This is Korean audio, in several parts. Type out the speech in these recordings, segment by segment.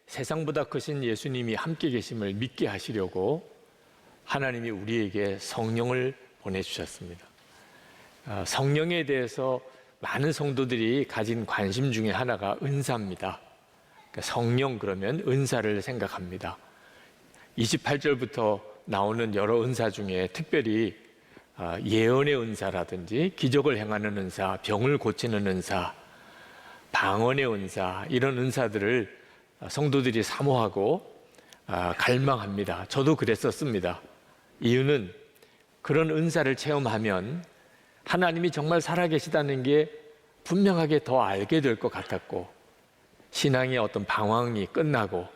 세상보다 크신 예수님이 함께 계심을 믿게 하시려고 하나님이 우리에게 성령을 보내주셨습니다. 성령에 대해서 많은 성도들이 가진 관심 중에 하나가 은사입니다. 성령 그러면 은사를 생각합니다. 28절부터 나오는 여러 은사 중에 특별히 예언의 은사라든지 기적을 행하는 은사, 병을 고치는 은사, 방언의 은사, 이런 은사들을 성도들이 사모하고 갈망합니다. 저도 그랬었습니다. 이유는 그런 은사를 체험하면 하나님이 정말 살아계시다는 게 분명하게 더 알게 될 것 같았고, 신앙의 어떤 방황이 끝나고,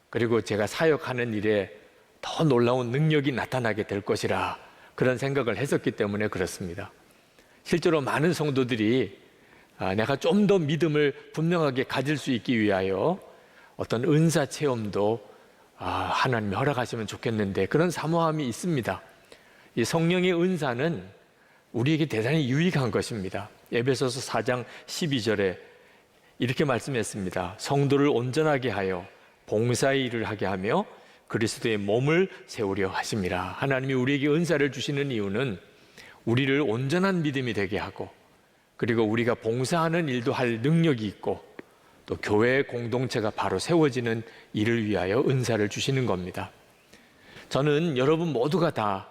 그리고 제가 사역하는 일에 더 놀라운 능력이 나타나게 될 것이라 그런 생각을 했었기 때문에 그렇습니다. 실제로 많은 성도들이 내가 좀 더 믿음을 분명하게 가질 수 있기 위하여 어떤 은사 체험도 하나님이 허락하시면 좋겠는데 그런 사모함이 있습니다. 이 성령의 은사는 우리에게 대단히 유익한 것입니다. 에베소서 4장 12절에 이렇게 말씀했습니다. 성도를 온전하게 하여 봉사의 일을 하게 하며 그리스도의 몸을 세우려 하심이라. 하나님이 우리에게 은사를 주시는 이유는 우리를 온전한 믿음이 되게 하고, 그리고 우리가 봉사하는 일도 할 능력이 있고, 또 교회의 공동체가 바로 세워지는 일을 위하여 은사를 주시는 겁니다. 저는 여러분 모두가 다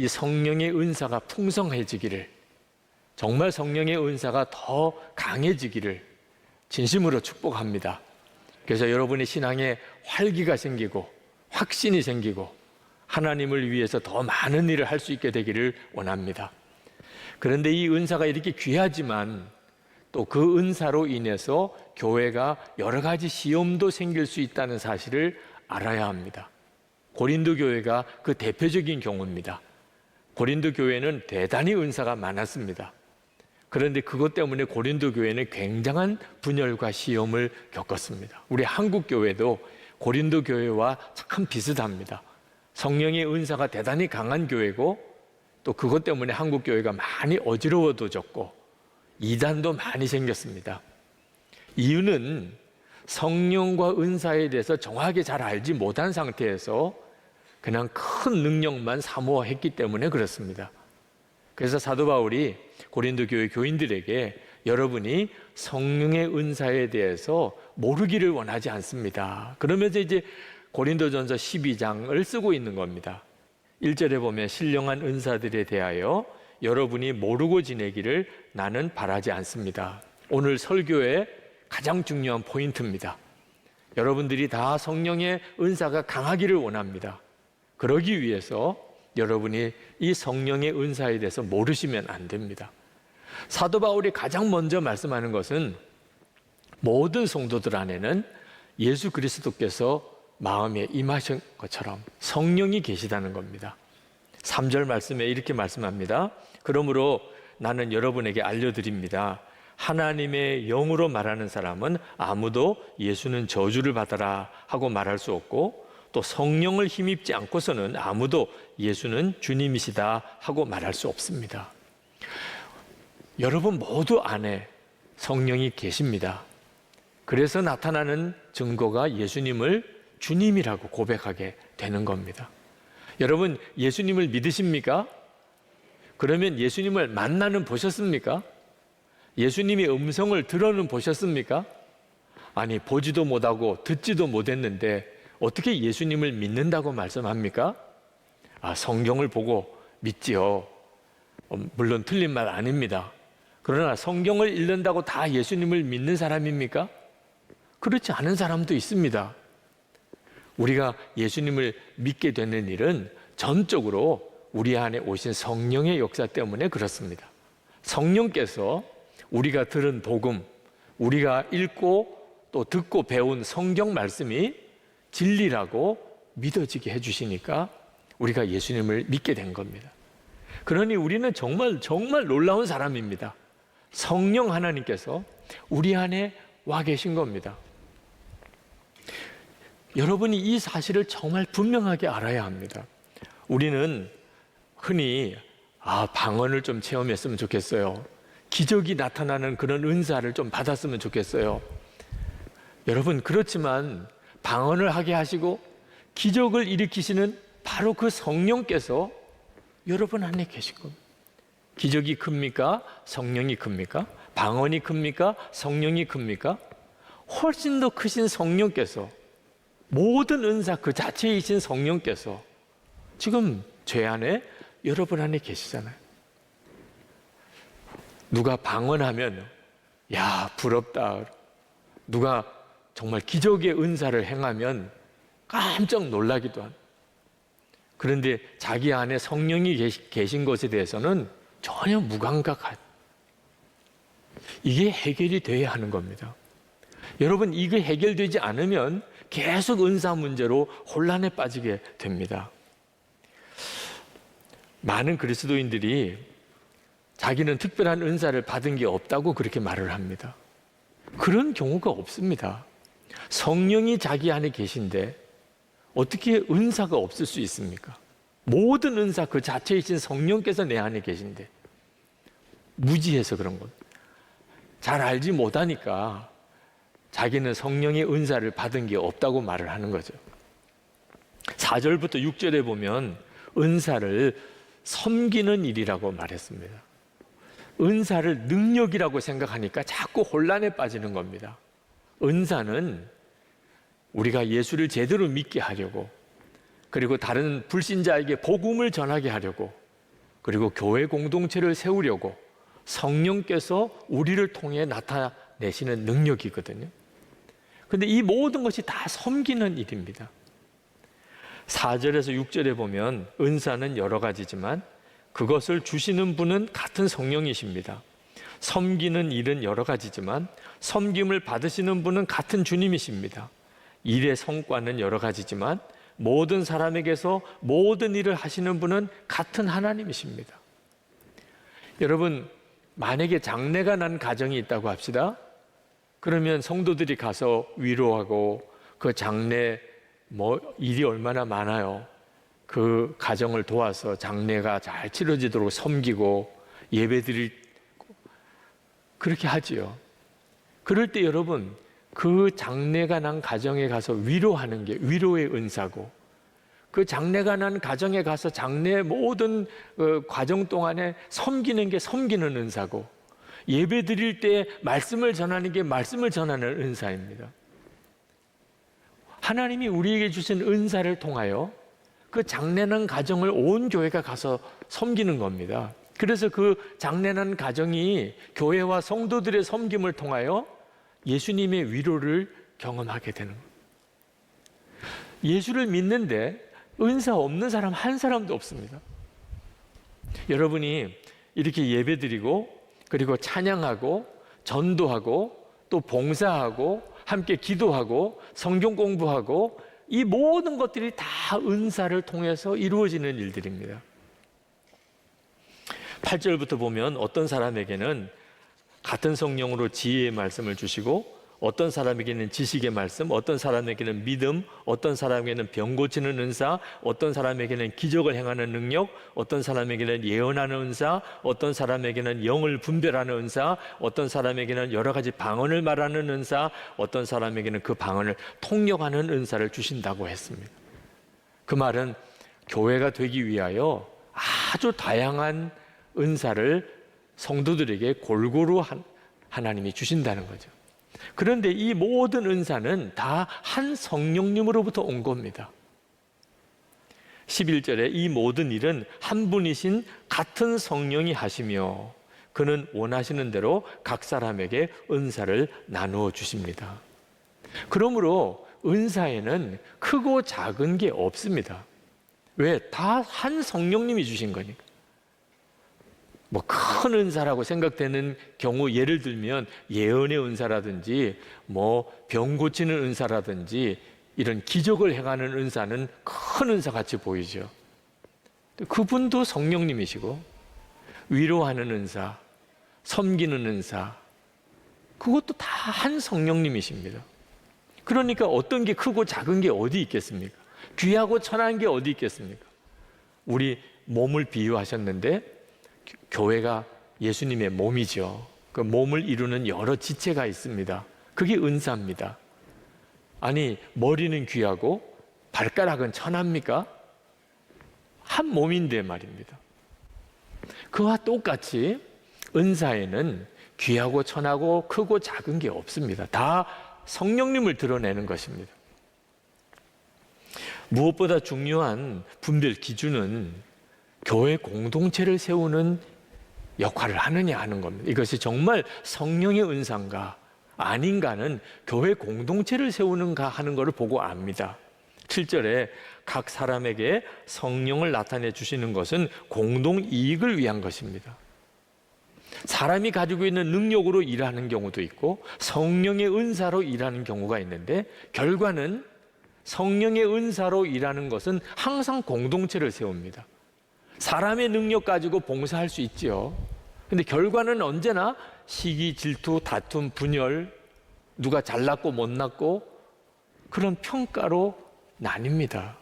이 성령의 은사가 풍성해지기를, 정말 성령의 은사가 더 강해지기를 진심으로 축복합니다. 그래서 여러분의 신앙에 활기가 생기고 확신이 생기고 하나님을 위해서 더 많은 일을 할 수 있게 되기를 원합니다. 그런데 이 은사가 이렇게 귀하지만 또 그 은사로 인해서 교회가 여러 가지 시험도 생길 수 있다는 사실을 알아야 합니다. 고린도 교회가 그 대표적인 경우입니다. 고린도 교회는 대단히 은사가 많았습니다. 그런데 그것 때문에 고린도 교회는 굉장한 분열과 시험을 겪었습니다. 우리 한국 교회도 고린도 교회와 참 비슷합니다. 성령의 은사가 대단히 강한 교회고, 또 그것 때문에 한국 교회가 많이 어지러워졌고 이단도 많이 생겼습니다. 이유는 성령과 은사에 대해서 정확하게 잘 알지 못한 상태에서 그냥 큰 능력만 사모했기 때문에 그렇습니다. 그래서 사도 바울이 고린도 교회 교인들에게 여러분이 성령의 은사에 대해서 모르기를 원하지 않습니다. 그러면서 이제 고린도전서 12장을 쓰고 있는 겁니다. 1절에 보면 신령한 은사들에 대하여 여러분이 모르고 지내기를 나는 바라지 않습니다. 오늘 설교의 가장 중요한 포인트입니다. 여러분들이 다 성령의 은사가 강하기를 원합니다. 그러기 위해서 여러분이 이 성령의 은사에 대해서 모르시면 안 됩니다. 사도 바울이 가장 먼저 말씀하는 것은 모든 성도들 안에는 예수 그리스도께서 마음에 임하신 것처럼 성령이 계시다는 겁니다. 3절 말씀에 이렇게 말씀합니다. 그러므로 나는 여러분에게 알려드립니다. 하나님의 영으로 말하는 사람은 아무도 예수는 저주를 받아라 하고 말할 수 없고, 또 성령을 힘입지 않고서는 아무도 예수는 주님이시다 하고 말할 수 없습니다. 여러분 모두 안에 성령이 계십니다. 그래서 나타나는 증거가 예수님을 주님이라고 고백하게 되는 겁니다. 여러분 예수님을 믿으십니까? 그러면 예수님을 만나는 보셨습니까? 예수님의 음성을 들어는 보셨습니까? 아니 보지도 못하고 듣지도 못했는데 어떻게 예수님을 믿는다고 말씀합니까? 성경을 보고 믿지요. 물론 틀린 말 아닙니다. 그러나 성경을 읽는다고 다 예수님을 믿는 사람입니까? 그렇지 않은 사람도 있습니다. 우리가 예수님을 믿게 되는 일은 전적으로 우리 안에 오신 성령의 역사 때문에 그렇습니다. 성령께서 우리가 들은 복음, 우리가 읽고 또 듣고 배운 성경 말씀이 진리라고 믿어지게 해주시니까 우리가 예수님을 믿게 된 겁니다. 그러니 우리는 정말 놀라운 사람입니다. 성령 하나님께서 우리 안에 와 계신 겁니다. 여러분이 이 사실을 정말 분명하게 알아야 합니다. 우리는 흔히 방언을 좀 체험했으면 좋겠어요. 기적이 나타나는 그런 은사를 좀 받았으면 좋겠어요. 여러분, 그렇지만 방언을 하게 하시고 기적을 일으키시는 바로 그 성령께서 여러분 안에 계신 겁니다. 기적이 큽니까? 성령이 큽니까? 방언이 큽니까? 성령이 큽니까? 훨씬 더 크신 성령께서, 모든 은사 그 자체이신 성령께서 지금 죄 안에, 여러분 안에 계시잖아요. 누가 방언하면 야, 부럽다. 누가 정말 기적의 은사를 행하면 깜짝 놀라기도 합니다. 그런데 자기 안에 성령이 계신 것에 대해서는 전혀 무감각한, 이게 해결이 돼야 하는 겁니다. 여러분, 이게 해결되지 않으면 계속 은사 문제로 혼란에 빠지게 됩니다. 많은 그리스도인들이 자기는 특별한 은사를 받은 게 없다고 그렇게 말을 합니다. 그런 경우가 없습니다. 성령이 자기 안에 계신데 어떻게 은사가 없을 수 있습니까? 모든 은사 그 자체이신 성령께서 내 안에 계신데 무지해서 그런 것, 잘 알지 못하니까 자기는 성령의 은사를 받은 게 없다고 말을 하는 거죠. 4절부터 6절에 보면 은사를 섬기는 일이라고 말했습니다. 은사를 능력이라고 생각하니까 자꾸 혼란에 빠지는 겁니다. 은사는 우리가 예수를 제대로 믿게 하려고, 그리고 다른 불신자에게 복음을 전하게 하려고, 그리고 교회 공동체를 세우려고 성령께서 우리를 통해 나타내시는 능력이거든요. 그런데 이 모든 것이 다 섬기는 일입니다. 4절에서 6절에 보면 은사는 여러 가지지만 그것을 주시는 분은 같은 성령이십니다. 섬기는 일은 여러 가지지만 섬김을 받으시는 분은 같은 주님이십니다. 일의 성과는 여러 가지지만 모든 사람에게서 모든 일을 하시는 분은 같은 하나님이십니다. 여러분, 만약에 장례가 난 가정이 있다고 합시다. 그러면 성도들이 가서 위로하고 그 장례 일이 얼마나 많아요. 그 가정을 도와서 장례가 잘 치러지도록 섬기고 예배드릴, 그렇게 하지요. 그럴 때 여러분, 그 장례가 난 가정에 가서 위로하는 게 위로의 은사고, 그 장례가 난 가정에 가서 장례 모든 과정 동안에 섬기는 게 섬기는 은사고, 예배 드릴 때 말씀을 전하는 게 말씀을 전하는 은사입니다. 하나님이 우리에게 주신 은사를 통하여 그 장례난 가정을 온 교회가 가서 섬기는 겁니다. 그래서 그 장례난 가정이 교회와 성도들의 섬김을 통하여 예수님의 위로를 경험하게 되는 거예요. 예수를 믿는데 은사 없는 사람 한 사람도 없습니다. 여러분이 이렇게 예배드리고 그리고 찬양하고 전도하고 또 봉사하고 함께 기도하고 성경 공부하고 이 모든 것들이 다 은사를 통해서 이루어지는 일들입니다. 8절부터 보면 어떤 사람에게는 같은 성령으로 지혜의 말씀을 주시고 어떤 사람에게는 지식의 말씀, 어떤 사람에게는 믿음, 어떤 사람에게는 병 고치는 은사, 어떤 사람에게는 기적을 행하는 능력, 어떤 사람에게는 예언하는 은사, 어떤 사람에게는 영을 분별하는 은사, 어떤 사람에게는 여러 가지 방언을 말하는 은사, 어떤 사람에게는 그 방언을 통역하는 은사를 주신다고 했습니다. 그 말은 교회가 되기 위하여 아주 다양한 은사를 성도들에게 골고루 하나님이 주신다는 거죠. 그런데 이 모든 은사는 다 한 성령님으로부터 온 겁니다. 11절에 이 모든 일은 한 분이신 같은 성령이 하시며 그는 원하시는 대로 각 사람에게 은사를 나누어 주십니다. 그러므로 은사에는 크고 작은 게 없습니다. 왜? 다 한 성령님이 주신 거니까. 큰 은사라고 생각되는 경우, 예를 들면 예언의 은사라든지 병 고치는 은사라든지 이런 기적을 행하는 은사는 큰 은사 같이 보이죠. 그분도 성령님이시고 위로하는 은사, 섬기는 은사, 그것도 다 한 성령님이십니다. 그러니까 어떤 게 크고 작은 게 어디 있겠습니까? 귀하고 천한 게 어디 있겠습니까? 우리 몸을 비유하셨는데 교회가 예수님의 몸이죠. 그 몸을 이루는 여러 지체가 있습니다. 그게 은사입니다. 아니, 머리는 귀하고 발가락은 천합니까? 한 몸인데 말입니다. 그와 똑같이 은사에는 귀하고 천하고 크고 작은 게 없습니다. 다 성령님을 드러내는 것입니다. 무엇보다 중요한 분별 기준은 교회 공동체를 세우는 역할을 하느냐 하는 겁니다. 이것이 정말 성령의 은사인가 아닌가는 교회 공동체를 세우는가 하는 것을 보고 압니다. 7절에 각 사람에게 성령을 나타내 주시는 것은 공동 이익을 위한 것입니다. 사람이 가지고 있는 능력으로 일하는 경우도 있고 성령의 은사로 일하는 경우가 있는데, 결과는 성령의 은사로 일하는 것은 항상 공동체를 세웁니다. 사람의 능력 가지고 봉사할 수 있지요. 근데 결과는 언제나 시기, 질투, 다툼, 분열, 누가 잘났고 못났고 그런 평가로 나뉩니다.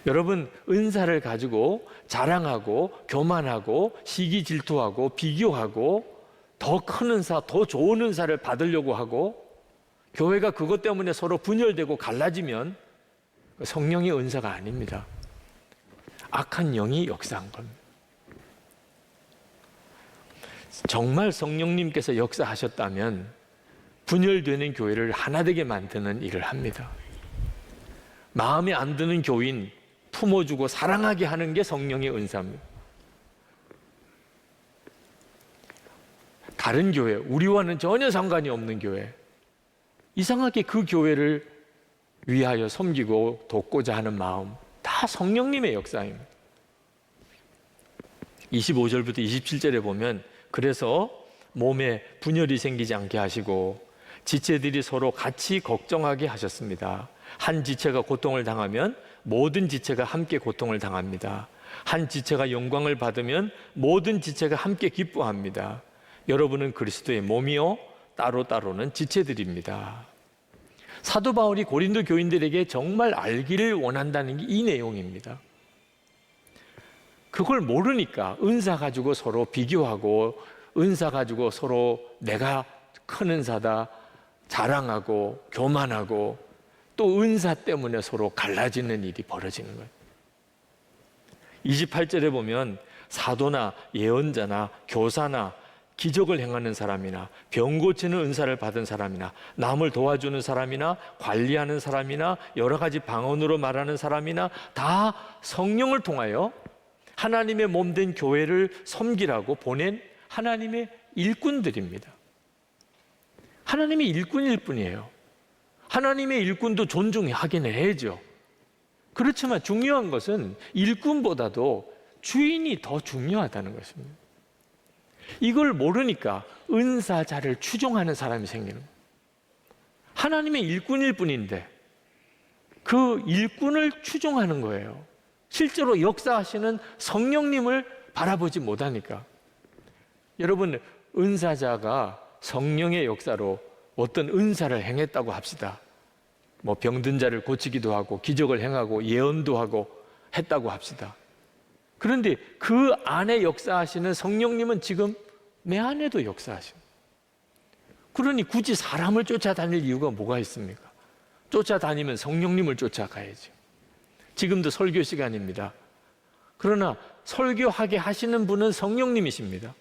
여러분, 은사를 가지고 자랑하고 교만하고 시기, 질투하고 비교하고 더 큰 은사, 더 좋은 은사를 받으려고 하고 교회가 그것 때문에 서로 분열되고 갈라지면 성령의 은사가 아닙니다. 악한 영이 역사한 겁니다. 정말 성령님께서 역사하셨다면 분열되는 교회를 하나 되게 만드는 일을 합니다. 마음에 안 드는 교인 품어주고 사랑하게 하는 게 성령의 은사입니다. 다른 교회, 우리와는 전혀 상관이 없는 교회, 이상하게 그 교회를 위하여 섬기고 돕고자 하는 마음, 다 성령님의 역사입니다. 25절부터 27절에 보면, 그래서 몸에 분열이 생기지 않게 하시고 지체들이 서로 같이 걱정하게 하셨습니다. 한 지체가 고통을 당하면 모든 지체가 함께 고통을 당합니다. 한 지체가 영광을 받으면 모든 지체가 함께 기뻐합니다. 여러분은 그리스도의 몸이요 따로따로는 지체들입니다. 사도 바울이 고린도 교인들에게 정말 알기를 원한다는 게 이 내용입니다. 그걸 모르니까 은사 가지고 서로 비교하고 은사 가지고 서로 내가 큰 은사다 자랑하고 교만하고 또 은사 때문에 서로 갈라지는 일이 벌어지는 거예요. 28절에 보면 사도나 예언자나 교사나 기적을 행하는 사람이나 병 고치는 은사를 받은 사람이나 남을 도와주는 사람이나 관리하는 사람이나 여러 가지 방언으로 말하는 사람이나 다 성령을 통하여 하나님의 몸된 교회를 섬기라고 보낸 하나님의 일꾼들입니다. 하나님의 일꾼일 뿐이에요. 하나님의 일꾼도 존중하긴 해야죠. 그렇지만 중요한 것은 일꾼보다도 주인이 더 중요하다는 것입니다. 이걸 모르니까 은사자를 추종하는 사람이 생기는 거예요. 하나님의 일꾼일 뿐인데 그 일꾼을 추종하는 거예요. 실제로 역사하시는 성령님을 바라보지 못하니까. 여러분, 은사자가 성령의 역사로 어떤 은사를 행했다고 합시다. 뭐 병든 자를 고치기도 하고 기적을 행하고 예언도 하고 했다고 합시다. 그런데 그 안에 역사하시는 성령님은 지금 내 안에도 역사하십니다. 그러니 굳이 사람을 쫓아다닐 이유가 뭐가 있습니까? 쫓아다니면 성령님을 쫓아가야죠. 지금도 설교 시간입니다. 그러나 설교하게 하시는 분은 성령님이십니다.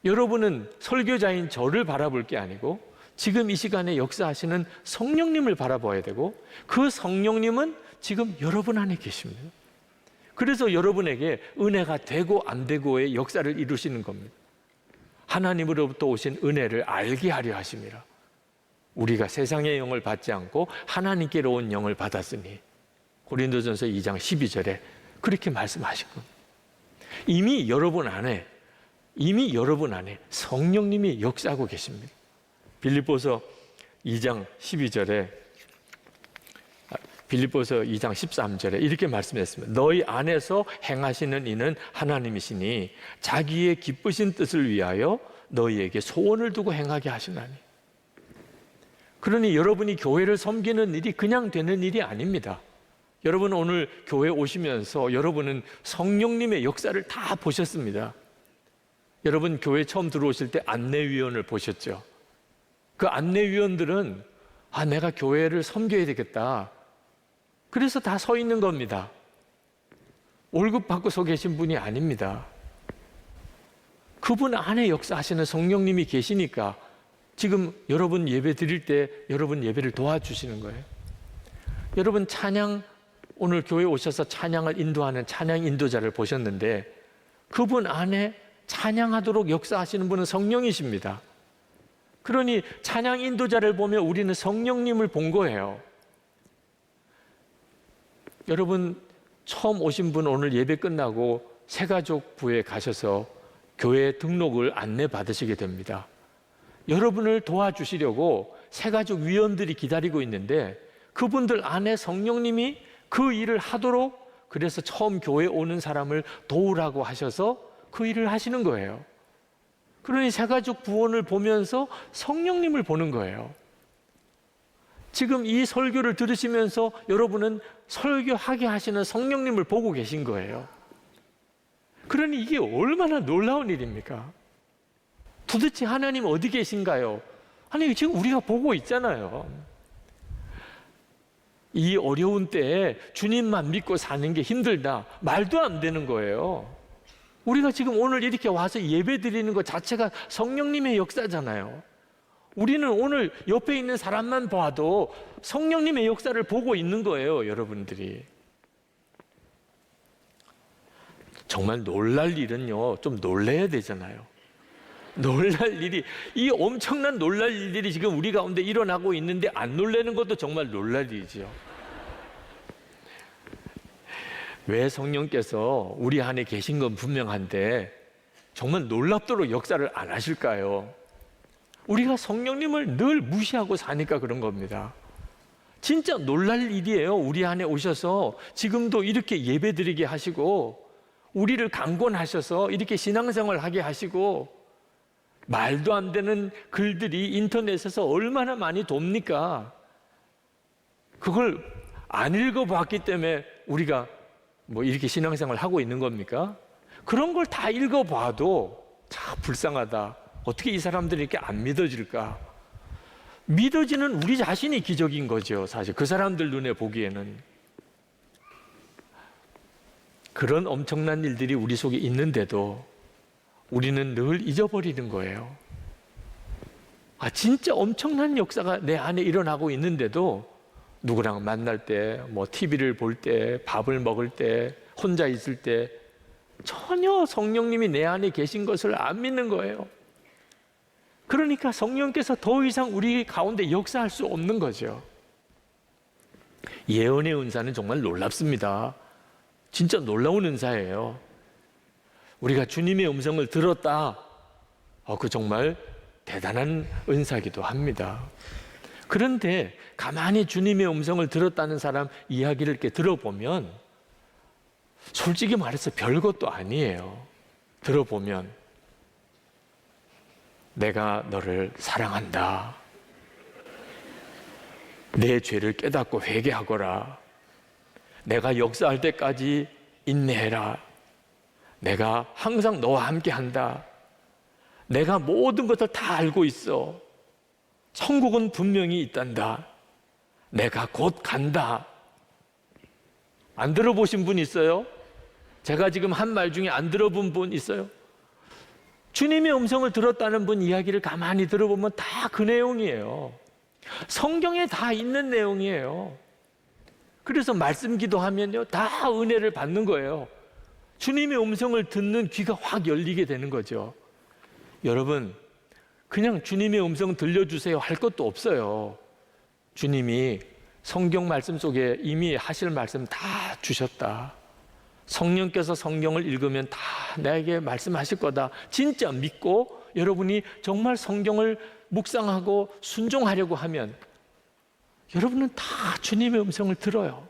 여러분은 설교자인 저를 바라볼 게 아니고 지금 이 시간에 역사하시는 성령님을 바라봐야 되고 그 성령님은 지금 여러분 안에 계십니다. 그래서 여러분에게 은혜가 되고 안 되고의 역사를 이루시는 겁니다. 하나님으로부터 오신 은혜를 알게 하려 하심이라. 우리가 세상의 영을 받지 않고 하나님께로 온 영을 받았으니 고린도전서 2장 12절에 그렇게 말씀하신 겁니다. 이미 여러분 안에 성령님이 역사하고 계십니다. 빌립보서 2장 12절에 빌립보서 2장 13절에 이렇게 말씀했습니다. 너희 안에서 행하시는 이는 하나님이시니 자기의 기쁘신 뜻을 위하여 너희에게 소원을 두고 행하게 하시나니. 그러니 여러분이 교회를 섬기는 일이 그냥 되는 일이 아닙니다. 여러분 오늘 교회 오시면서 여러분은 성령님의 역사를 다 보셨습니다. 여러분 교회 처음 들어오실 때 안내위원을 보셨죠? 그 안내위원들은 아, 내가 교회를 섬겨야 되겠다. 그래서 다 서 있는 겁니다. 월급 받고 서 계신 분이 아닙니다. 그분 안에 역사하시는 성령님이 계시니까 지금 여러분 예배 드릴 때 여러분 예배를 도와주시는 거예요. 여러분 찬양, 오늘 교회 오셔서 찬양을 인도하는 찬양 인도자를 보셨는데 그분 안에 찬양하도록 역사하시는 분은 성령이십니다. 그러니 찬양 인도자를 보면 우리는 성령님을 본 거예요. 여러분 처음 오신 분 오늘 예배 끝나고 새가족부에 가셔서 교회 등록을 안내 받으시게 됩니다. 여러분을 도와주시려고 새가족 위원들이 기다리고 있는데 그분들 안에 성령님이 그 일을 하도록, 그래서 처음 교회 오는 사람을 도우라고 하셔서 그 일을 하시는 거예요. 그러니 새가족 부원을 보면서 성령님을 보는 거예요. 지금 이 설교를 들으시면서 여러분은 설교하게 하시는 성령님을 보고 계신 거예요. 그러니 이게 얼마나 놀라운 일입니까? 도대체 하나님 어디 계신가요? 아니, 지금 우리가 보고 있잖아요. 이 어려운 때에 주님만 믿고 사는 게 힘들다, 말도 안 되는 거예요. 우리가 지금 오늘 이렇게 와서 예배 드리는 것 자체가 성령님의 역사잖아요. 우리는 오늘 옆에 있는 사람만 봐도 성령님의 역사를 보고 있는 거예요, 여러분들이. 정말 놀랄 일은요, 좀 놀래야 되잖아요. 놀랄 일이, 이 엄청난 놀랄 일들이 지금 우리 가운데 일어나고 있는데 안 놀라는 것도 정말 놀랄 일이죠. 왜 성령께서 우리 안에 계신 건 분명한데 정말 놀랍도록 역사를 안 하실까요? 우리가 성령님을 늘 무시하고 사니까 그런 겁니다. 진짜 놀랄 일이에요. 우리 안에 오셔서 지금도 이렇게 예배드리게 하시고 우리를 강권하셔서 이렇게 신앙생활 하게 하시고, 말도 안 되는 글들이 인터넷에서 얼마나 많이 돕니까? 그걸 안 읽어봤기 때문에 우리가 뭐 이렇게 신앙생활 하고 있는 겁니까? 그런 걸 다 읽어봐도 참 불쌍하다. 어떻게 이 사람들이 이렇게 안 믿어질까? 믿어지는 우리 자신이 기적인 거죠, 사실. 그 사람들 눈에 보기에는. 그런 엄청난 일들이 우리 속에 있는데도 우리는 늘 잊어버리는 거예요. 아, 진짜 엄청난 역사가 내 안에 일어나고 있는데도 누구랑 만날 때, 뭐 TV를 볼 때, 밥을 먹을 때, 혼자 있을 때 전혀 성령님이 내 안에 계신 것을 안 믿는 거예요. 그러니까 성령께서 더 이상 우리 가운데 역사할 수 없는 거죠. 예언의 은사는 정말 놀랍습니다. 진짜 놀라운 은사예요. 우리가 주님의 음성을 들었다, 그 정말 대단한 은사기도 합니다. 그런데 가만히 주님의 음성을 들었다는 사람 이야기를 이렇게 들어보면 솔직히 말해서 별것도 아니에요. 들어보면 내가 너를 사랑한다, 내 죄를 깨닫고 회개하거라, 내가 역사할 때까지 인내해라, 내가 항상 너와 함께 한다, 내가 모든 것을 다 알고 있어, 천국은 분명히 있단다, 내가 곧 간다. 안 들어보신 분 있어요? 제가 지금 한 말 중에 안 들어본 분 있어요? 주님의 음성을 들었다는 분 이야기를 가만히 들어보면 다 그 내용이에요. 성경에 다 있는 내용이에요. 그래서 말씀 기도하면요, 다 은혜를 받는 거예요. 주님의 음성을 듣는 귀가 확 열리게 되는 거죠. 여러분, 그냥 주님의 음성 들려주세요 할 것도 없어요. 주님이 성경 말씀 속에 이미 하실 말씀 다 주셨다. 성령께서 성경을 읽으면 다 나에게 말씀하실 거다. 진짜 믿고 여러분이 정말 성경을 묵상하고 순종하려고 하면 여러분은 다 주님의 음성을 들어요.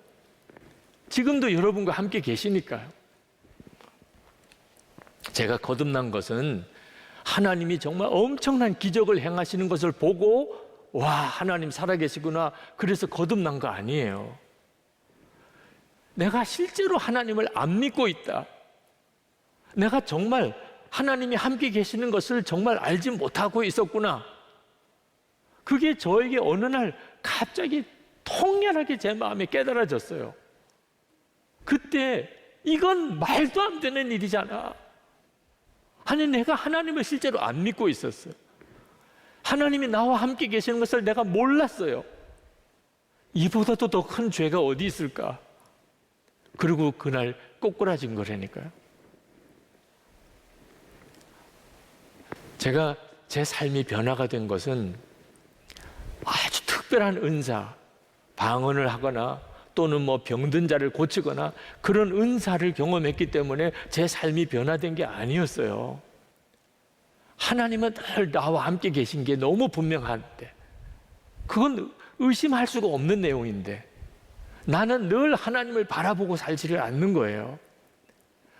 지금도 여러분과 함께 계시니까요. 제가 거듭난 것은 하나님이 정말 엄청난 기적을 행하시는 것을 보고 와, 하나님 살아계시구나, 그래서 거듭난 거 아니에요. 내가 실제로 하나님을 안 믿고 있다, 내가 정말 하나님이 함께 계시는 것을 정말 알지 못하고 있었구나, 그게 저에게 어느 날 갑자기 통렬하게 제 마음에 깨달아졌어요. 그때 이건 말도 안 되는 일이잖아. 아니, 내가 하나님을 실제로 안 믿고 있었어요. 하나님이 나와 함께 계시는 것을 내가 몰랐어요. 이보다도 더 큰 죄가 어디 있을까? 그리고 그날 꼬꾸라진 거라니까요. 제가 제 삶이 변화가 된 것은 아주 특별한 은사, 방언을 하거나 또는 뭐 병든 자를 고치거나 그런 은사를 경험했기 때문에 제 삶이 변화된 게 아니었어요. 하나님은 늘 나와 함께 계신 게 너무 분명한데, 그건 의심할 수가 없는 내용인데 나는 늘 하나님을 바라보고 살지를 않는 거예요.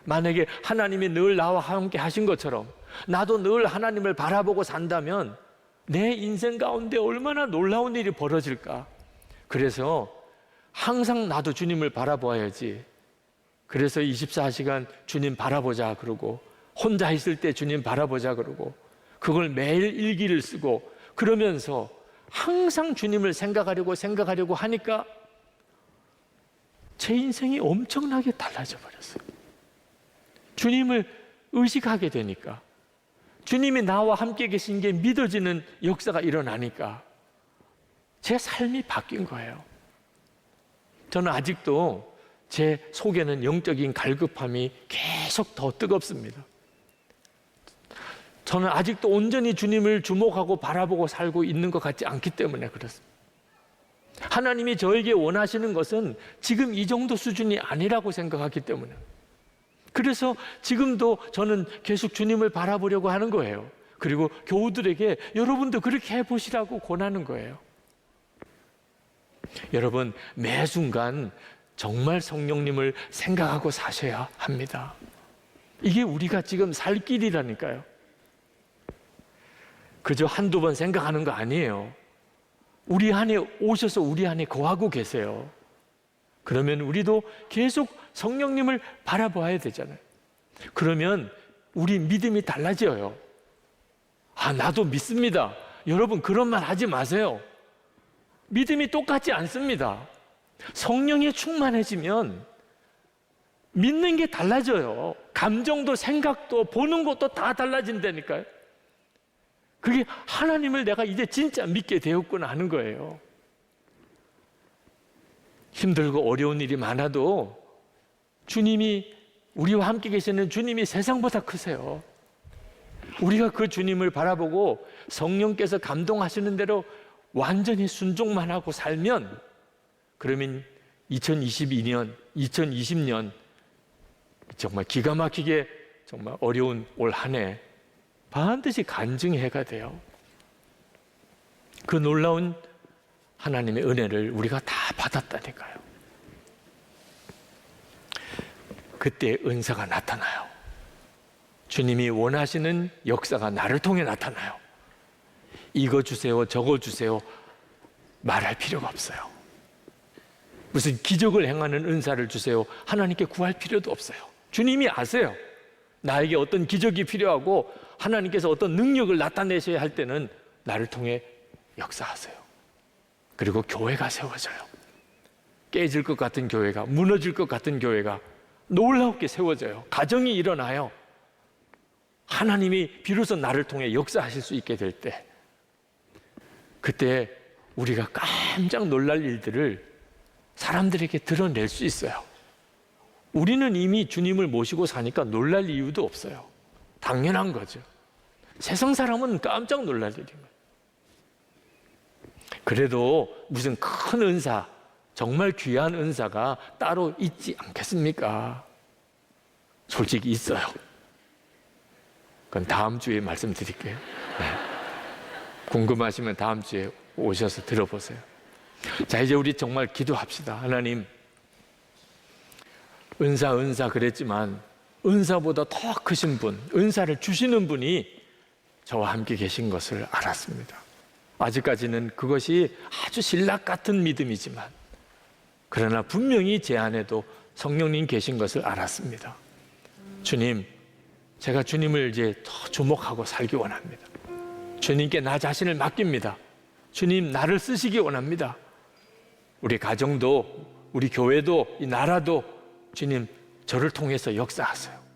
만약에 하나님이 늘 나와 함께 하신 것처럼 나도 늘 하나님을 바라보고 산다면 내 인생 가운데 얼마나 놀라운 일이 벌어질까. 그래서 항상 나도 주님을 바라봐야지. 그래서 24시간 주님 바라보자 그러고, 혼자 있을 때 주님 바라보자 그러고, 그걸 매일 일기를 쓰고 그러면서 항상 주님을 생각하려고 하니까 제 인생이 엄청나게 달라져 버렸어요. 주님을 의식하게 되니까, 주님이 나와 함께 계신 게 믿어지는 역사가 일어나니까 제 삶이 바뀐 거예요. 저는 아직도 제 속에는 영적인 갈급함이 계속 더 뜨겁습니다. 저는 아직도 온전히 주님을 주목하고 바라보고 살고 있는 것 같지 않기 때문에 그렇습니다. 하나님이 저에게 원하시는 것은 지금 이 정도 수준이 아니라고 생각하기 때문에, 그래서 지금도 저는 계속 주님을 바라보려고 하는 거예요. 그리고 교우들에게 여러분도 그렇게 해보시라고 권하는 거예요. 여러분, 매 순간 정말 성령님을 생각하고 사셔야 합니다. 이게 우리가 지금 살 길이라니까요. 그저 한두 번 생각하는 거 아니에요. 우리 안에 오셔서 우리 안에 거하고 계세요. 그러면 우리도 계속 성령님을 바라봐야 되잖아요. 그러면 우리 믿음이 달라져요. 아, 나도 믿습니다. 여러분, 그런 말 하지 마세요. 믿음이 똑같지 않습니다. 성령에 충만해지면 믿는 게 달라져요. 감정도 생각도 보는 것도 다 달라진다니까요. 그게 하나님을 내가 이제 진짜 믿게 되었구나 하는 거예요. 힘들고 어려운 일이 많아도 주님이, 우리와 함께 계시는 주님이 세상보다 크세요. 우리가 그 주님을 바라보고 성령께서 감동하시는 대로 완전히 순종만 하고 살면, 그러면 2022년, 2020년 정말 기가 막히게 정말 어려운 올 한 해 반드시 간증의 해가 돼요. 그 놀라운 하나님의 은혜를 우리가 다 받았다니까요. 그때 은사가 나타나요. 주님이 원하시는 역사가 나를 통해 나타나요. 이거 주세요, 저거 주세요 말할 필요가 없어요. 무슨 기적을 행하는 은사를 주세요 하나님께 구할 필요도 없어요. 주님이 아세요. 나에게 어떤 기적이 필요하고 하나님께서 어떤 능력을 나타내셔야 할 때는 나를 통해 역사하세요. 그리고 교회가 세워져요. 깨질 것 같은 교회가, 무너질 것 같은 교회가 놀랍게 세워져요. 가정이 일어나요. 하나님이 비로소 나를 통해 역사하실 수 있게 될 때, 그때 우리가 깜짝 놀랄 일들을 사람들에게 드러낼 수 있어요. 우리는 이미 주님을 모시고 사니까 놀랄 이유도 없어요. 당연한 거죠. 세상 사람은 깜짝 놀랄 일이에요. 그래도 무슨 큰 은사, 정말 귀한 은사가 따로 있지 않겠습니까? 솔직히 있어요. 그건 다음 주에 말씀드릴게요. 네. 궁금하시면 다음 주에 오셔서 들어보세요. 자, 이제 우리 정말 기도합시다. 하나님, 은사 그랬지만 은사보다 더 크신 분, 은사를 주시는 분이 저와 함께 계신 것을 알았습니다. 아직까지는 그것이 아주 신락 같은 믿음이지만, 그러나 분명히 제 안에도 성령님 계신 것을 알았습니다. 주님, 제가 주님을 이제 더 주목하고 살기 원합니다. 주님께 나 자신을 맡깁니다. 주님, 나를 쓰시기 원합니다. 우리 가정도, 우리 교회도, 이 나라도 주님, 저를 통해서 역사하세요.